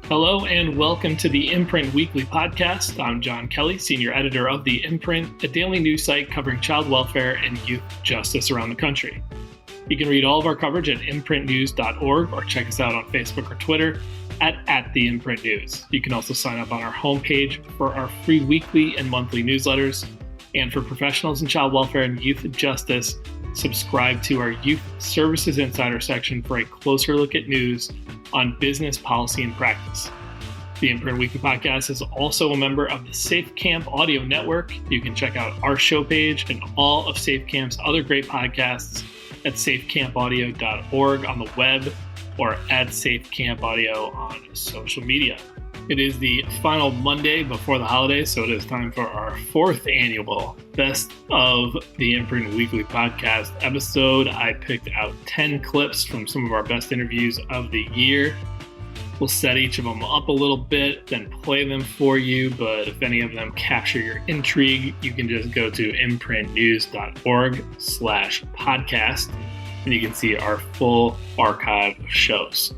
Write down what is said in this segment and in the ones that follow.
Hello and welcome to the Imprint Weekly Podcast. I'm John Kelly, Senior Editor of the Imprint, a daily news site covering child welfare and youth justice around the country. You can read all of our coverage at imprintnews.org or check us out on Facebook or Twitter at the Imprint News. You can also sign up on our homepage for our free weekly and monthly newsletters. And for professionals in child welfare and youth justice, subscribe to our Youth Services Insider section for a closer look at news on business, policy, and practice. The Imprint Weekly Podcast is also a member of the Safe Camp Audio Network. You can check out our show page and all of Safe Camp's other great podcasts at safecampaudio.org on the web or at safecampaudio on social media. It is the final Monday before the holidays, so it is time for our fourth annual Best of the Imprint Weekly Podcast episode. I picked out 10 clips from some of our best interviews of the year. We'll set each of them up a little bit, then play them for you, but if any of them capture your intrigue, you can just go to imprintnews.org/podcast, and you can see our full archive of shows.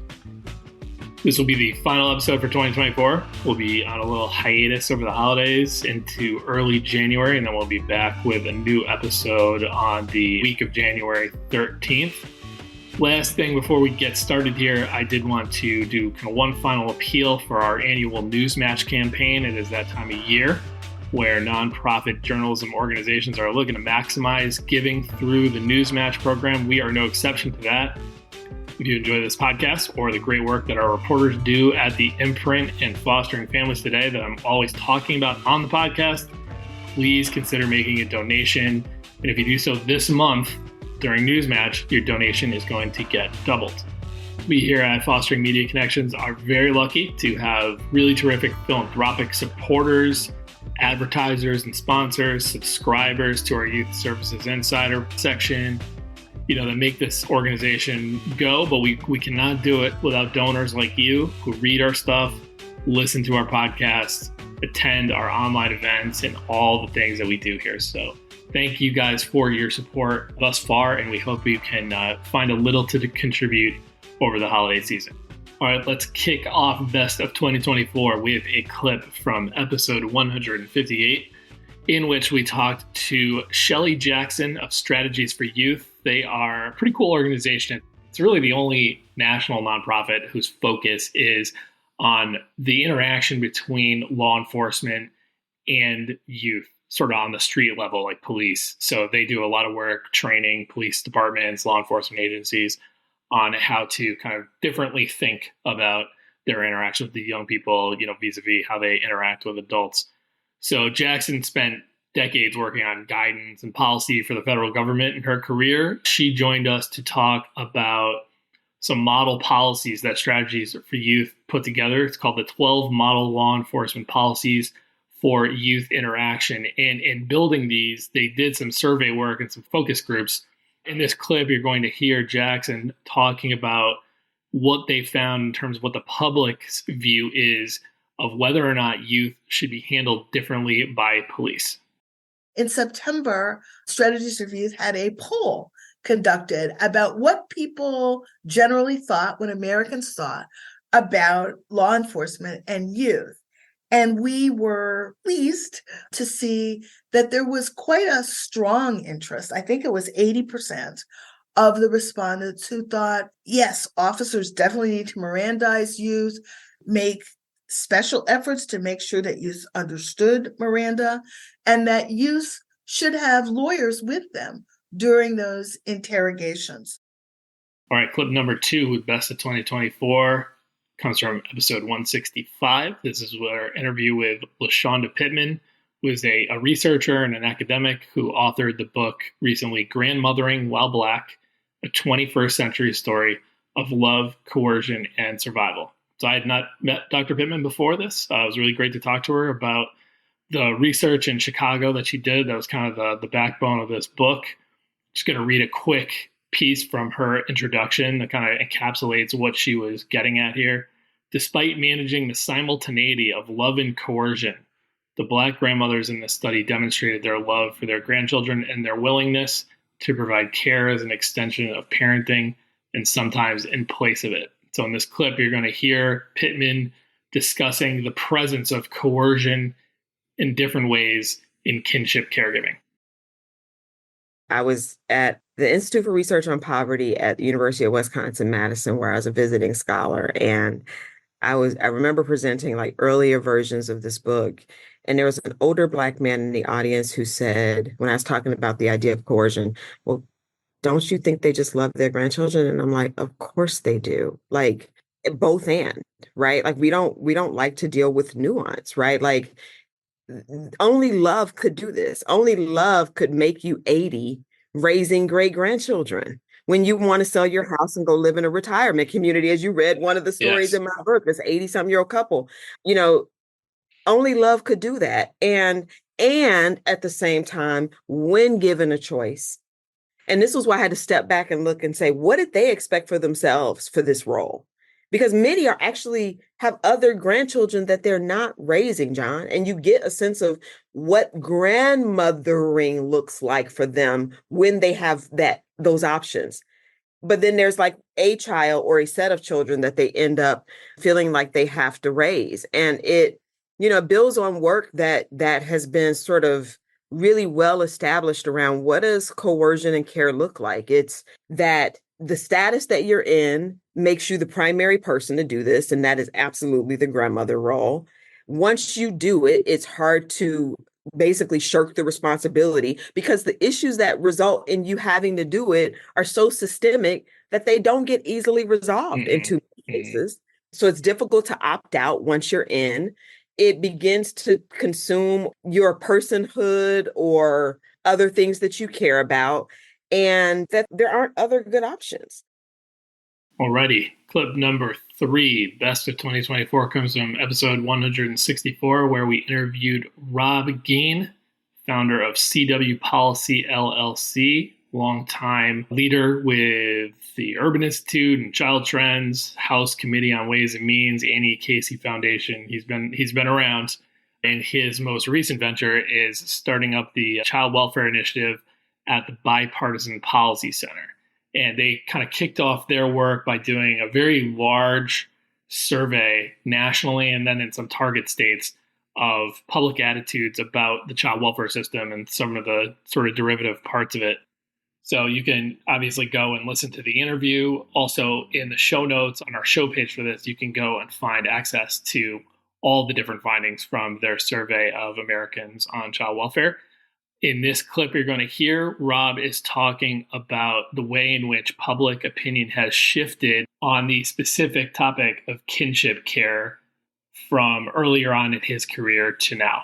This will be the final episode for 2024. We'll be on a little hiatus over the holidays into early January, and then we'll be back with a new episode on the week of January 13th. Last thing before we get started here, I did want to do kind of one final appeal for our annual Newsmatch campaign. It is that time of year where nonprofit journalism organizations are looking to maximize giving through the Newsmatch program. We are no exception to that. If you enjoy this podcast or the great work that our reporters do at the Imprint and Fostering Families Today that I'm always talking about on the podcast, please consider making a donation. And if you do so this month during Newsmatch, your donation is going to get doubled. We here at Fostering Media Connections are very lucky to have really terrific philanthropic supporters, advertisers and sponsors, subscribers to our Youth Services Insider section, that make this organization go, but we cannot do it without donors like you who read our stuff, listen to our podcasts, attend our online events, and all the things that we do here. So thank you guys for your support thus far, and we hope you can find a little to contribute over the holiday season. All right, let's kick off Best of 2024 with a clip from episode 158, in which we talked to Shelly Jackson of Strategies for Youth. They are a pretty cool organization. It's really the only national nonprofit whose focus is on the interaction between law enforcement and youth, sort of on the street level, like police. So they do a lot of work training police departments, law enforcement agencies on how to kind of differently think about their interaction with the young people, vis-a-vis how they interact with adults. So Jackson spent decades working on guidance and policy for the federal government in her career. She joined us to talk about some model policies that Strategies for Youth put together. It's called the 12 Model Law Enforcement Policies for Youth Interaction. And in building these, they did some survey work and some focus groups. In this clip, you're going to hear Jackson talking about what they found in terms of what the public's view is of whether or not youth should be handled differently by police. In September, Strategies for Youth had a poll conducted about what people generally thought, what Americans thought about law enforcement and youth. And we were pleased to see that there was quite a strong interest. I think it was 80% of the respondents who thought, yes, officers definitely need to Mirandize youth, make special efforts to make sure that youth understood Miranda, and that youth should have lawyers with them during those interrogations. All right, clip number 2 with Best of 2024 comes from episode 165. This is our interview with LaShawnda Pittman, who is a researcher and an academic who authored the book recently, Grandmothering While Black, a 21st Century Story of Love, Coercion, and Survival. So I had not met Dr. Pittman before this. It was really great to talk to her about the research in Chicago that she did. That was kind of the backbone of this book. Just going to read a quick piece from her introduction that kind of encapsulates what she was getting at here. Despite managing the simultaneity of love and coercion, the Black grandmothers in this study demonstrated their love for their grandchildren and their willingness to provide care as an extension of parenting and sometimes in place of it. So in this clip, you're going to hear Pittman discussing the presence of coercion in different ways in kinship caregiving. I was at the Institute for Research on Poverty at the University of Wisconsin-Madison, where I was a visiting scholar. And I remember presenting like earlier versions of this book. And there was an older Black man in the audience who said, when I was talking about the idea of coercion, well, don't you think they just love their grandchildren? And I'm like, of course they do. Like both and, right? Like we don't like to deal with nuance, right? Like only love could do this. Only love could make you 80 raising great grandchildren. When you want to sell your house and go live in a retirement community, as you read one of the stories in my book, this 80-something-year-old couple, only love could do that. And at the same time, when given a choice, and this was why I had to step back and look and say, what did they expect for themselves for this role? Because many are actually have other grandchildren that they're not raising, John. And you get a sense of what grandmothering looks like for them when they have those options. But then there's like a child or a set of children that they end up feeling like they have to raise. And it, builds on work that has been sort of really well established around what does coercion and care look like. It's that the status that you're in makes you the primary person to do this, and that is absolutely the grandmother role. Once you do it, it's hard to basically shirk the responsibility because the issues that result in you having to do it are so systemic that they don't get easily resolved in too many cases. So it's difficult to opt out once you're in. It begins to consume your personhood or other things that you care about, and that there aren't other good options. Alrighty, clip number 3, best of 2024, comes from episode 164, where we interviewed Rob Geen, founder of CWPolicy LLC, longtime leader with the Urban Institute and Child Trends, House Committee on Ways and Means, Annie Casey Foundation. He's been around, and his most recent venture is starting up the Child Welfare Initiative at the Bipartisan Policy Center. And they kind of kicked off their work by doing a very large survey nationally and then in some target states of public attitudes about the child welfare system and some of the sort of derivative parts of it. So you can obviously go and listen to the interview. Also, in the show notes on our show page for this, you can go and find access to all the different findings from their survey of Americans on child welfare. In this clip you're going to hear, Rob is talking about the way in which public opinion has shifted on the specific topic of kinship care from earlier on in his career to now.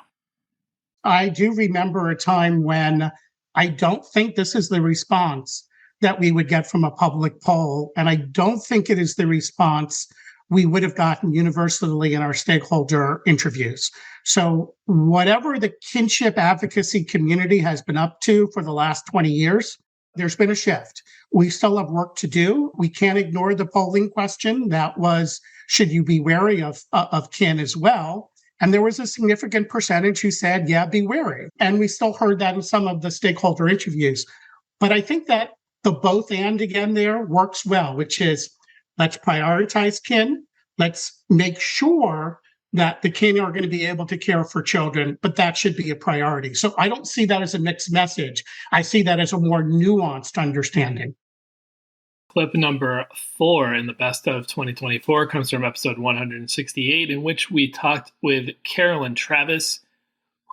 I do remember a time when I don't think this is the response that we would get from a public poll, and I don't think it is the response we would have gotten universally in our stakeholder interviews. So whatever the kinship advocacy community has been up to for the last 20 years, there's been a shift. We still have work to do. We can't ignore the polling question that was, should you be wary of kin as well? And there was a significant percentage who said, yeah, be wary. And we still heard that in some of the stakeholder interviews. But I think that the both and again there works well, which is let's prioritize kin. Let's make sure that the kin are going to be able to care for children, but that should be a priority. So I don't see that as a mixed message. I see that as a more nuanced understanding. Clip number 4 in the best of 2024 comes from episode 168, in which we talked with Carolyn Travis,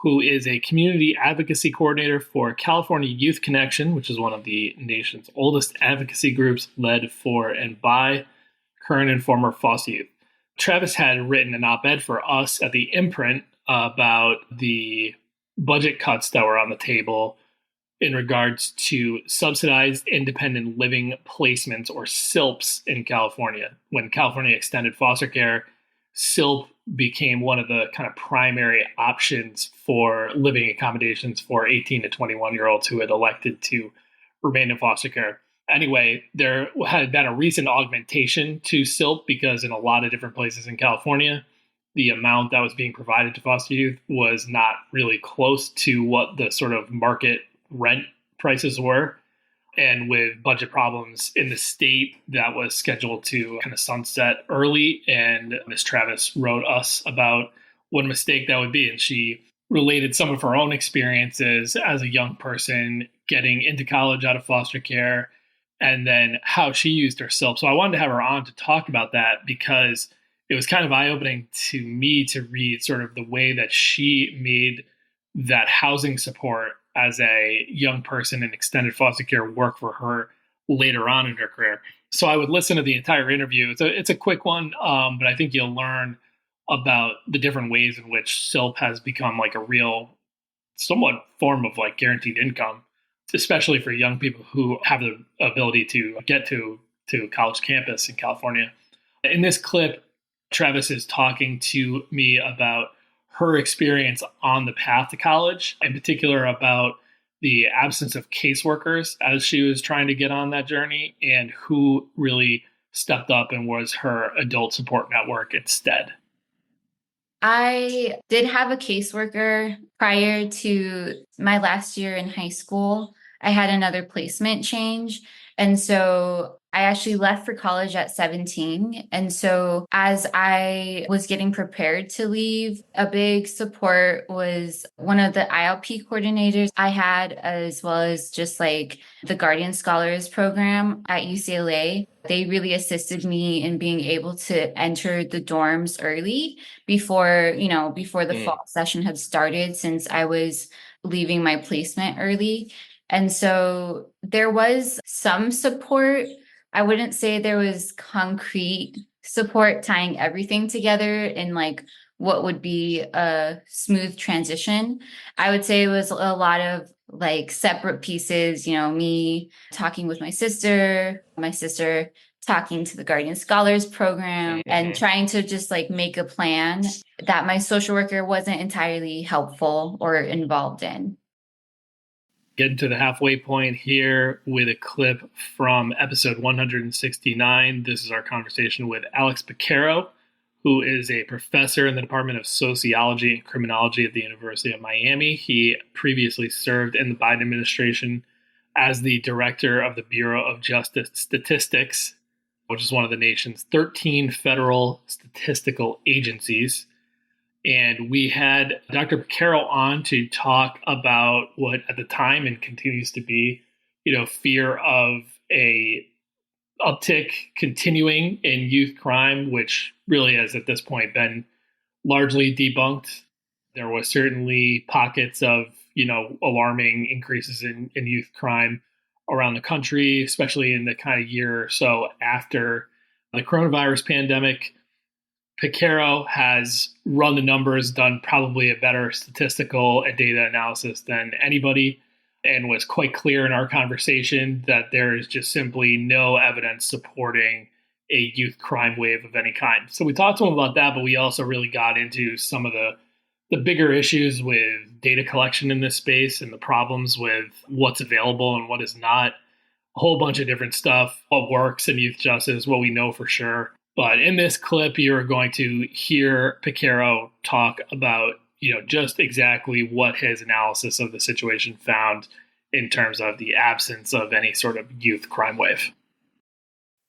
who is a community advocacy coordinator for California Youth Connection, which is one of the nation's oldest advocacy groups led for and by current and former foster youth. Travis had written an op-ed for us at the Imprint about the budget cuts that were on the table in regards to subsidized independent living placements, or SILPs, in California. When California extended foster care, SILP became one of the kind of primary options for living accommodations for 18 to 21-year-olds who had elected to remain in foster care. Anyway, there had been a recent augmentation to SILP because in a lot of different places in California, the amount that was being provided to foster youth was not really close to what the sort of market rent prices were. And with budget problems in the state, that was scheduled to kind of sunset early. And Ms. Travis wrote us about what a mistake that would be. And she related some of her own experiences as a young person getting into college out of foster care, and then how she used herself. So I wanted to have her on to talk about that, because it was kind of eye-opening to me to read sort of the way that she made that housing support as a young person in extended foster care work for her later on in her career. So I would listen to the entire interview. It's a quick one, but I think you'll learn about the different ways in which SILP has become like a real, somewhat form of like guaranteed income, especially for young people who have the ability to get to college campus in California. In this clip, Travis is talking to me about her experience on the path to college, in particular about the absence of caseworkers as she was trying to get on that journey, and who really stepped up and was her adult support network instead. I did have a caseworker prior to my last year in high school. I had another placement change. And so I actually left for college at 17. And so as I was getting prepared to leave, a big support was one of the ILP coordinators I had, as well as just like the Guardian Scholars program at UCLA. They really assisted me in being able to enter the dorms early before the fall session had started, since I was leaving my placement early. And so there was some support. I wouldn't say there was concrete support tying everything together in like what would be a smooth transition. I would say it was a lot of like separate pieces, me talking with my sister talking to the Guardian Scholars program, and trying to just like make a plan that my social worker wasn't entirely helpful or involved in. Getting to the halfway point here with a clip from episode 169. This is our conversation with Alex Piquero, who is a professor in the Department of Sociology and Criminology at the University of Miami. He previously served in the Biden administration as the director of the Bureau of Justice Statistics, which is one of the nation's 13 federal statistical agencies. And we had Dr. Piquero on to talk about what at the time and continues to be, fear of a uptick continuing in youth crime, which really has at this point been largely debunked. There was certainly pockets of, alarming increases in youth crime around the country, especially in the kind of year or so after the coronavirus pandemic. Piquero has run the numbers, done probably a better statistical and data analysis than anybody, and was quite clear in our conversation that there is just simply no evidence supporting a youth crime wave of any kind. So we talked to him about that, but we also really got into some of the bigger issues with data collection in this space and the problems with what's available and what is not. A whole bunch of different stuff, what works in youth justice, what we know for sure. But in this clip, you're going to hear Piquero talk about, just exactly what his analysis of the situation found in terms of the absence of any sort of youth crime wave.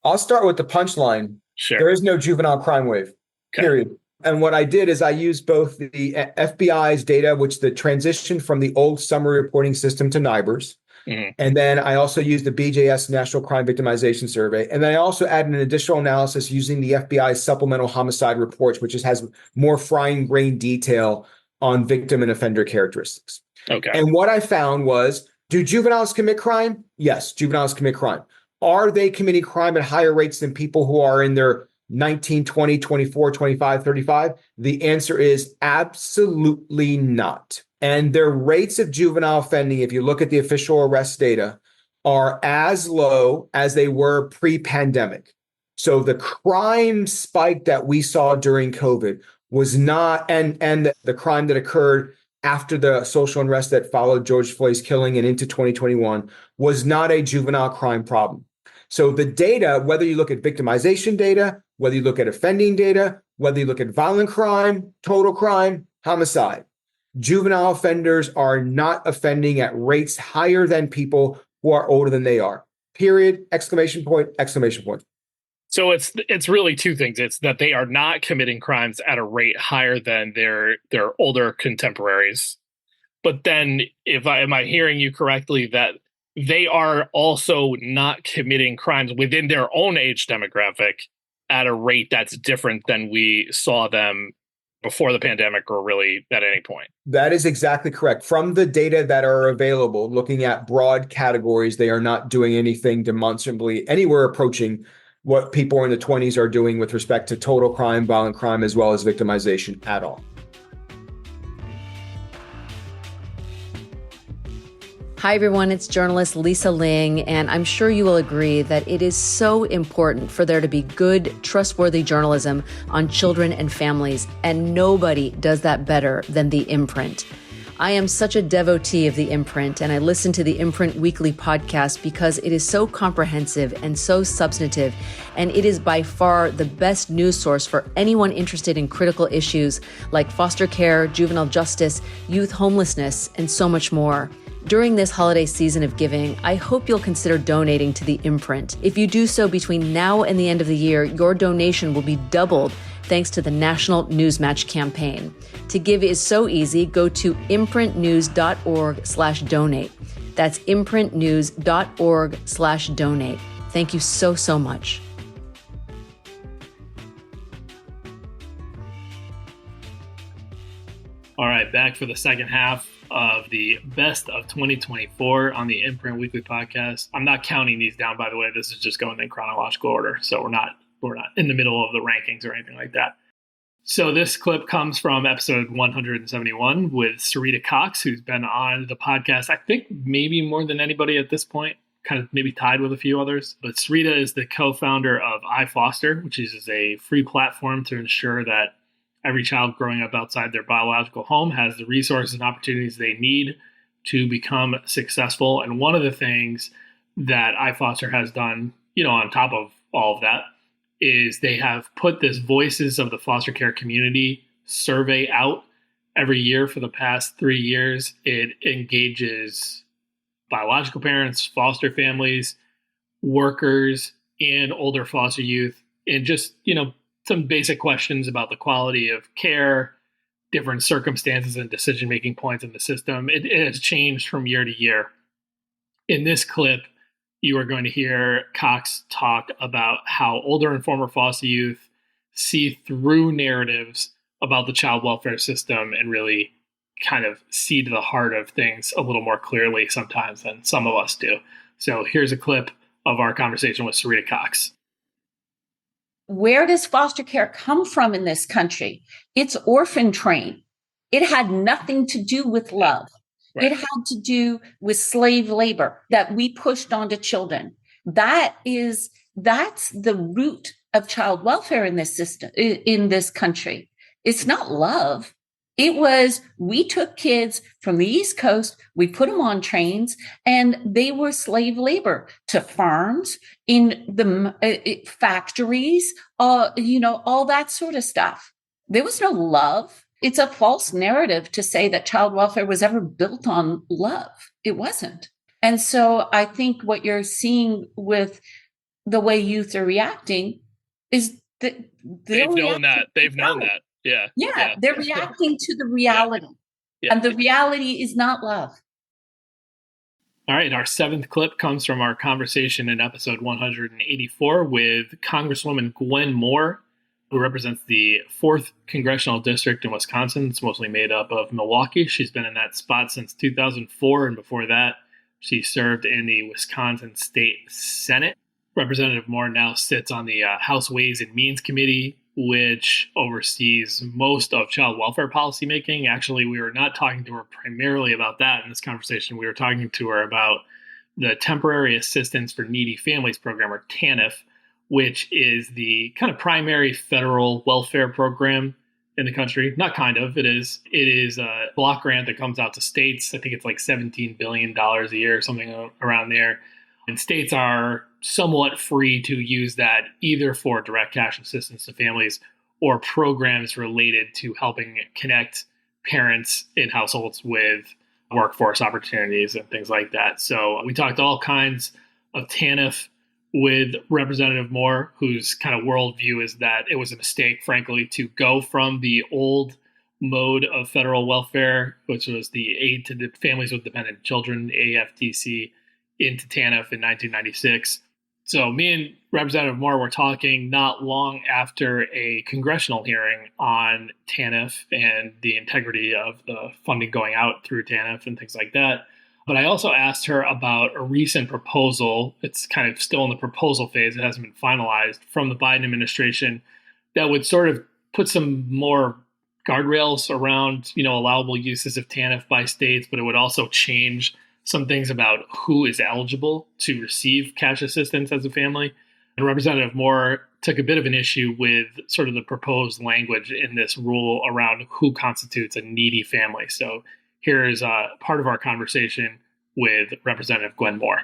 I'll start with the punchline. Sure. There is no juvenile crime wave, period. And what I did is I used both the FBI's data, which the transition from the old summary reporting system to NIBRS. Mm-hmm. And then I also used the BJS National Crime Victimization Survey. And then I also added an additional analysis using the FBI's supplemental homicide reports, which has more fine-grained detail on victim and offender characteristics. Okay. And what I found was, do juveniles commit crime? Yes, juveniles commit crime. Are they committing crime at higher rates than people who are in their 19, 20, 24, 25, 35? The answer is absolutely not. And their rates of juvenile offending, if you look at the official arrest data, are as low as they were pre-pandemic. So the crime spike that we saw during COVID was not, and the crime that occurred after the social unrest that followed George Floyd's killing and into 2021 was not a juvenile crime problem. So the data, whether you look at victimization data, whether you look at offending data, whether you look at violent crime, total crime, homicide, juvenile offenders are not offending at rates higher than people who are older than they are. Period. Exclamation point, exclamation point. So it's really two things. It's that they are not committing crimes at a rate higher than their older contemporaries. But then am I hearing you correctly that they are also not committing crimes within their own age demographic at a rate that's different than we saw them before the pandemic or really at any point? That is exactly correct. From the data that are available, looking at broad categories, they are not doing anything demonstrably anywhere approaching what people in the 20s are doing with respect to total crime, violent crime, as well as victimization at all. Hi, everyone. It's journalist Lisa Ling, and I'm sure you will agree that it is so important for there to be good, trustworthy journalism on children and families, and nobody does that better than the Imprint. I am such a devotee of the Imprint, and I listen to the Imprint Weekly Podcast because it is so comprehensive and so substantive, and it is by far the best news source for anyone interested in critical issues like foster care, juvenile justice, youth homelessness, and so much more. During this holiday season of giving, I hope you'll consider donating to the Imprint. If you do so between now and the end of the year, your donation will be doubled thanks to the National Newsmatch campaign. To give is so easy. Go to imprintnews.org/donate. That's imprintnews.org/donate. Thank you so, so much. All right, back for the second half of the best of 2024 on the Imprint Weekly Podcast. I'm not counting these down, by the way. This is just going in chronological order, so we're not in the middle of the rankings or anything like that. So this clip comes from episode 171 with Serita Cox, who's been on the podcast, I think maybe more than anybody at this point, kind of maybe tied with a few others. But Serita is the co-founder of iFoster, which is a free platform to ensure that every child growing up outside their biological home has the resources and opportunities they need to become successful. And one of the things that iFoster has done, on top of all of that, is they have put this Voices of the Foster Care Community survey out every year for the past 3 years. It engages biological parents, foster families, workers, and older foster youth in just, some basic questions about the quality of care, different circumstances and decision-making points in the system. It has changed from year to year. In this clip, you are going to hear Cox talk about how older and former foster youth see through narratives about the child welfare system and really kind of see to the heart of things a little more clearly sometimes than some of us do. So here's a clip of our conversation with Serita Cox. Where does foster care come from in this country? It's orphan train. It had nothing to do with love. Right. It had to do with slave labor that we pushed onto children. That's the root of child welfare in this system, in this country. It's not love. It was, we took kids from the East Coast, we put them on trains, and they were slave labor to farms, in the factories, all that sort of stuff. There was no love. It's a false narrative to say that child welfare was ever built on love. It wasn't. And so I think what you're seeing with the way youth are reacting is that they've known that. Yeah. They're reacting to the reality. Yeah. And the reality is not love. All right. Our seventh clip comes from our conversation in episode 184 with Congresswoman Gwen Moore, who represents the 4th Congressional District in Wisconsin. It's mostly made up of Milwaukee. She's been in that spot since 2004. And before that, she served in the Wisconsin State Senate. Representative Moore now sits on the House Ways and Means Committee, which oversees most of child welfare policymaking. Actually, we were not talking to her primarily about that in this conversation. We were talking to her about the Temporary Assistance for Needy Families program, or TANF, which is the kind of primary federal welfare program in the country. Not kind of, it is. It is a block grant that comes out to states. I think it's like $17 billion a year, something around there. And states are somewhat free to use that either for direct cash assistance to families or programs related to helping connect parents in households with workforce opportunities and things like that. So we talked all kinds of TANF with Representative Moore, whose kind of worldview is that it was a mistake, frankly, to go from the old mode of federal welfare, which was the aid to the families with dependent children, AFDC, into TANF in 1996. So me and Representative Moore were talking not long after a congressional hearing on TANF and the integrity of the funding going out through TANF and things like that. But I also asked her about a recent proposal. It's kind of still in the proposal phase. It hasn't been finalized from the Biden administration that would sort of put some more guardrails around, allowable uses of TANF by states, but it would also change some things about who is eligible to receive cash assistance as a family. And Representative Moore took a bit of an issue with sort of the proposed language in this rule around who constitutes a needy family. So here is part of our conversation with Representative Gwen Moore.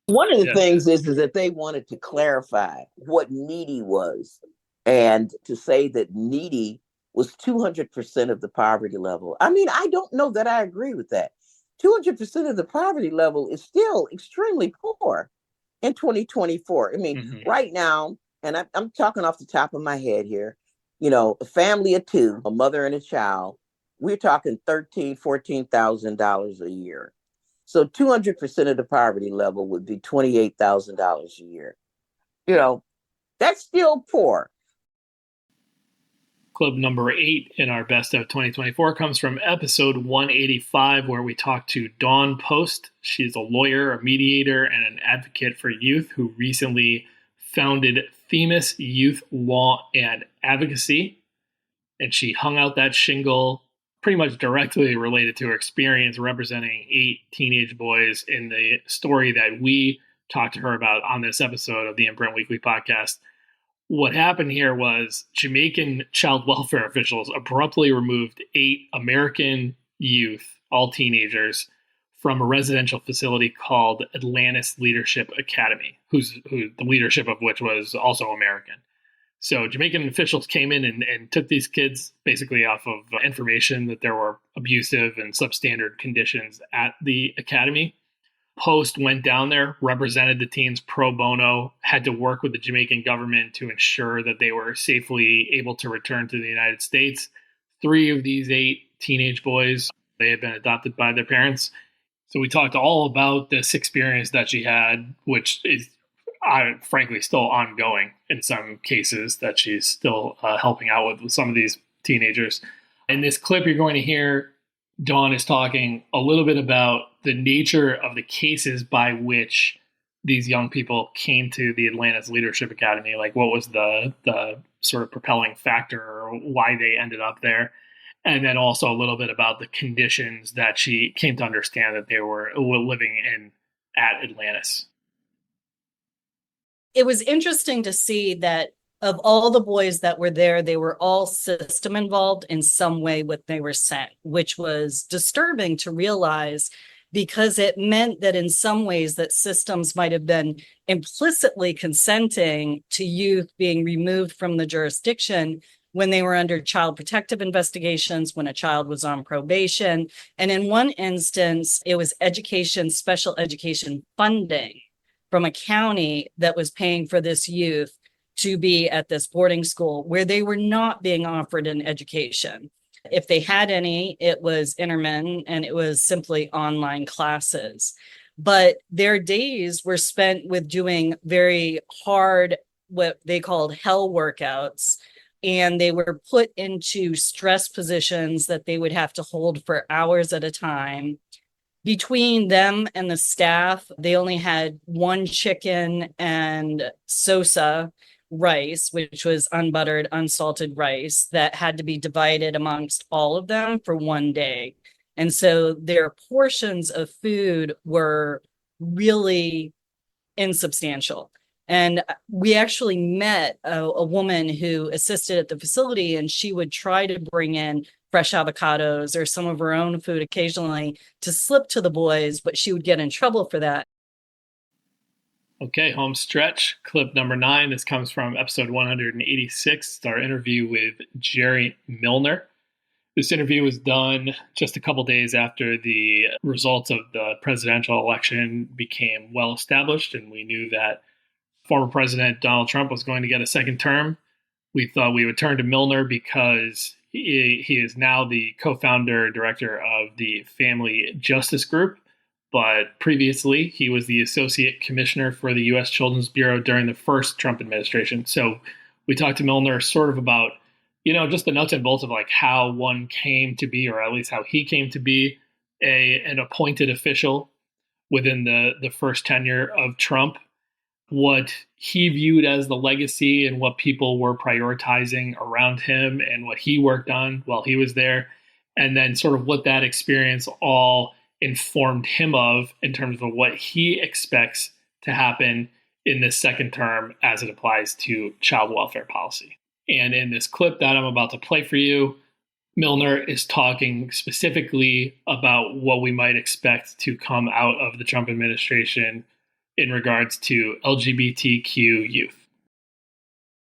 One of the things is that they wanted to clarify what needy was, and to say that needy was 200% of the poverty level. I mean, I don't know that I agree with that. 200% of the poverty level is still extremely poor in 2024. I mean, right now, and I'm talking off the top of my head here, a family of two, a mother and a child, we're talking $13,000, $14,000 a year. So 200% of the poverty level would be $28,000 a year. That's still poor. Clip number 8 in our Best of 2024 comes from episode 185, where we talk to Dawn Post. She's a lawyer, a mediator, and an advocate for youth who recently founded Themis Youth Law and Advocacy. And she hung out that shingle pretty much directly related to her experience representing 8 teenage boys in the story that we talked to her about on this episode of the Imprint Weekly Podcast. What happened here was Jamaican child welfare officials abruptly removed 8 American youth, all teenagers, from a residential facility called Atlantis Leadership Academy, who the leadership of which was also American. So Jamaican officials came in and took these kids basically off of information that there were abusive and substandard conditions at the academy. Post went down there, represented the teens pro bono, had to work with the Jamaican government to ensure that they were safely able to return to the United States. 3 of these 8 teenage boys, they had been adopted by their parents. So we talked all about this experience that she had, which is frankly still ongoing in some cases, that she's still helping out with some of these teenagers. In this clip you're going to hear, Dawn is talking a little bit about the nature of the cases by which these young people came to the Atlantis Leadership Academy. Like, what was the sort of propelling factor, or why they ended up there? And then also a little bit about the conditions that she came to understand that they were living in at Atlantis. It was interesting to see that of all the boys that were there, they were all system involved in some way when they were sent, which was disturbing to realize, because it meant that in some ways that systems might have been implicitly consenting to youth being removed from the jurisdiction when they were under child protective investigations, when a child was on probation. And in one instance, it was special education funding from a county that was paying for this youth to be at this boarding school where they were not being offered an education. If they had any, it was intermittent and it was simply online classes. But their days were spent with doing very hard, what they called hell workouts. And they were put into stress positions that they would have to hold for hours at a time. Between them and the staff, they only had 1 chicken and sosa rice, which was unbuttered, unsalted rice that had to be divided amongst all of them for 1 day. And so their portions of food were really insubstantial. And we actually met a woman who assisted at the facility, and she would try to bring in fresh avocados or some of her own food occasionally to slip to the boys, but she would get in trouble for that. Okay, home stretch. Clip number 9. This comes from episode 186. It's our interview with Jerry Milner. This interview was done just a couple days after the results of the presidential election became well established, and we knew that former President Donald Trump was going to get a second term. We thought we would turn to Milner because he is now the co-founder director of the Family Justice Group, but previously he was the associate commissioner for the U.S. Children's Bureau during the first Trump administration. So we talked to Milner sort of about, just the nuts and bolts of like how one came to be, or at least how he came to be an appointed official within the first tenure of Trump, what he viewed as the legacy and what people were prioritizing around him and what he worked on while he was there, and then sort of what that experience all informed him of in terms of what he expects to happen in this second term as it applies to child welfare policy. And in this clip that I'm about to play for you, Milner is talking specifically about what we might expect to come out of the Trump administration in regards to LGBTQ youth.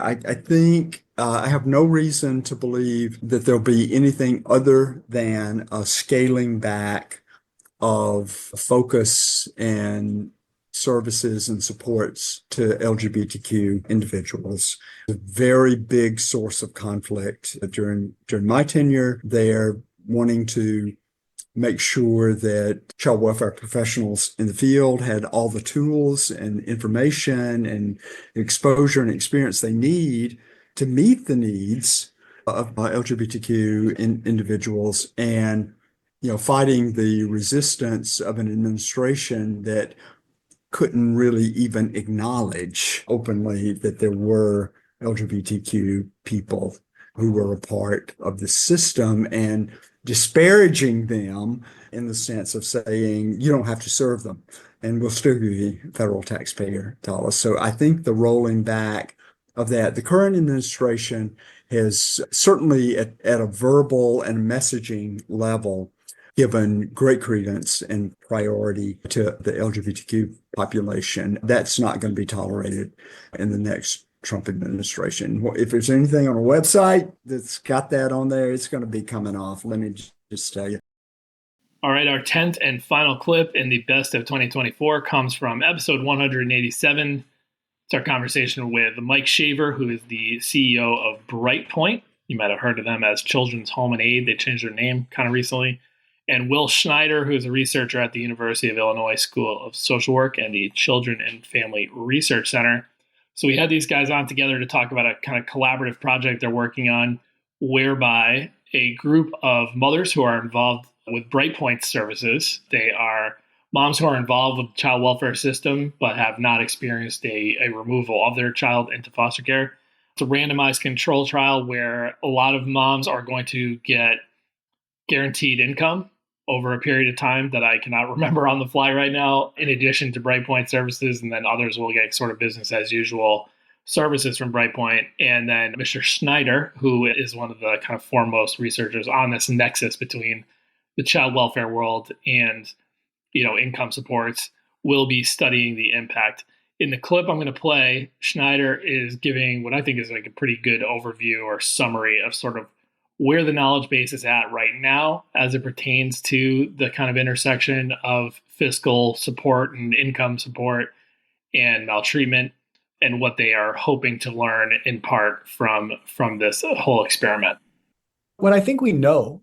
I think I have no reason to believe that there'll be anything other than a scaling back of focus and services and supports to LGBTQ individuals. A very big source of conflict during my tenure there, wanting to make sure that child welfare professionals in the field had all the tools and information and exposure and experience they need to meet the needs of LGBTQ individuals, and fighting the resistance of an administration that couldn't really even acknowledge openly that there were LGBTQ people who were a part of the system, and disparaging them in the sense of saying, you don't have to serve them and we'll still give you federal taxpayer dollars. So I think the rolling back of that, the current administration has certainly at a verbal and messaging level given great credence and priority to the LGBTQ population. That's not going to be tolerated in the next Trump administration. If there's anything on a website that's got that on there, it's going to be coming off. Let me just tell you. All right, our 10th and final clip in the best of 2024 comes from episode 187. It's our conversation with Mike Shaver, who is the CEO of Brightpoint. You might have heard of them as Children's Home and Aid. They changed their name kind of recently. And Will Schneider, who is a researcher at the University of Illinois School of Social Work and the Children and Family Research Center. So we had these guys on together to talk about a kind of collaborative project they're working on, whereby a group of mothers who are involved with Brightpoint services, they are moms who are involved with the child welfare system but have not experienced a removal of their child into foster care. It's a randomized control trial where a lot of moms are going to get guaranteed income over a period of time that I cannot remember on the fly right now, in addition to Brightpoint services, and then others will get sort of business as usual services from Brightpoint. And then Mr. Schneider, who is one of the kind of foremost researchers on this nexus between the child welfare world and, income supports, will be studying the impact. In the clip I'm going to play, Schneider is giving what I think is like a pretty good overview or summary of sort of where the knowledge base is at right now as it pertains to the kind of intersection of fiscal support and income support and maltreatment, and what they are hoping to learn in part from this whole experiment. What I think we know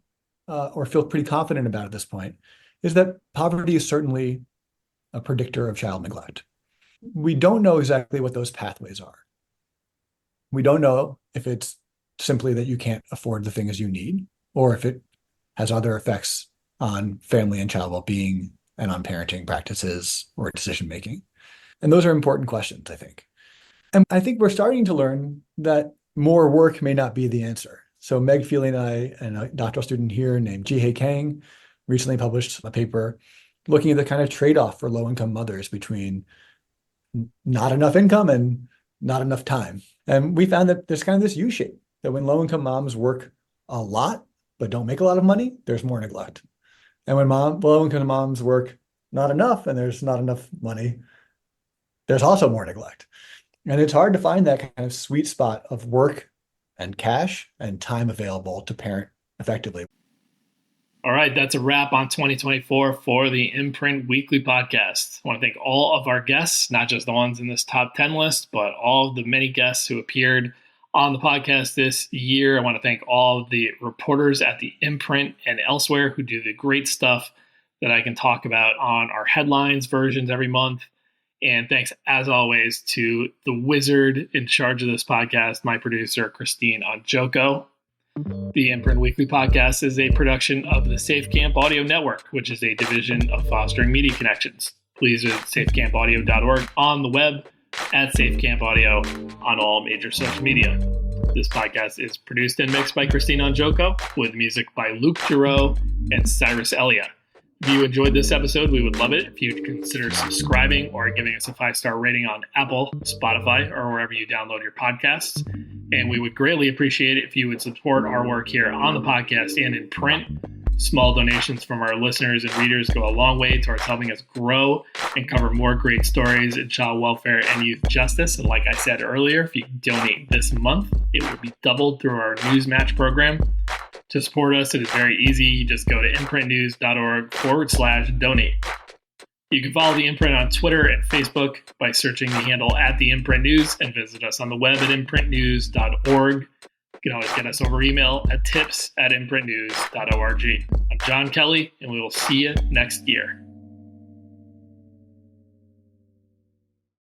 or feel pretty confident about at this point is that poverty is certainly a predictor of child neglect. We don't know exactly what those pathways are. We don't know if it's simply that you can't afford the things you need, or if it has other effects on family and child well-being and on parenting practices or decision-making. And those are important questions, I think. And I think we're starting to learn that more work may not be the answer. So Meg Feely and I, and a doctoral student here named Jihei Kang, recently published a paper looking at the kind of trade-off for low-income mothers between not enough income and not enough time. And we found that there's kind of this U-shape, that when low-income moms work a lot but don't make a lot of money, there's more neglect. And when low-income moms work not enough and there's not enough money, there's also more neglect. And it's hard to find that kind of sweet spot of work and cash and time available to parent effectively. All right, that's a wrap on 2024 for the Imprint Weekly Podcast. I want to thank all of our guests, not just the ones in this top 10 list, but all of the many guests who appeared on the podcast this year. I want to thank all of the reporters at the Imprint and elsewhere who do the great stuff that I can talk about on our headlines versions every month. And thanks, as always, to the wizard in charge of this podcast, my producer, Christine Onjoko. The Imprint Weekly Podcast is a production of the Safe Camp Audio Network, which is a division of Fostering Media Connections. Please visit safecampaudio.org on the web, at Safe Camp Audio on all major social media. This podcast is produced and mixed by Christine Onjoko, with music by Luke Giroux and Cyrus Elia. If you enjoyed this episode, we would love it if you'd consider subscribing or giving us a 5-star rating on Apple, Spotify, or wherever you download your podcasts. And we would greatly appreciate it if you would support our work here on the podcast and in print. Small donations from our listeners and readers go a long way towards helping us grow and cover more great stories in child welfare and youth justice. And like I said earlier, if you donate this month, it will be doubled through our News Match program. To support us, it is very easy. You just go to imprintnews.org/donate. You can follow The Imprint on Twitter and Facebook by searching the handle @TheImprintNews and visit us on the web at imprintnews.org. You can always get us over email at tips@imprintnews.org. I'm John Kelly, and we will see you next year.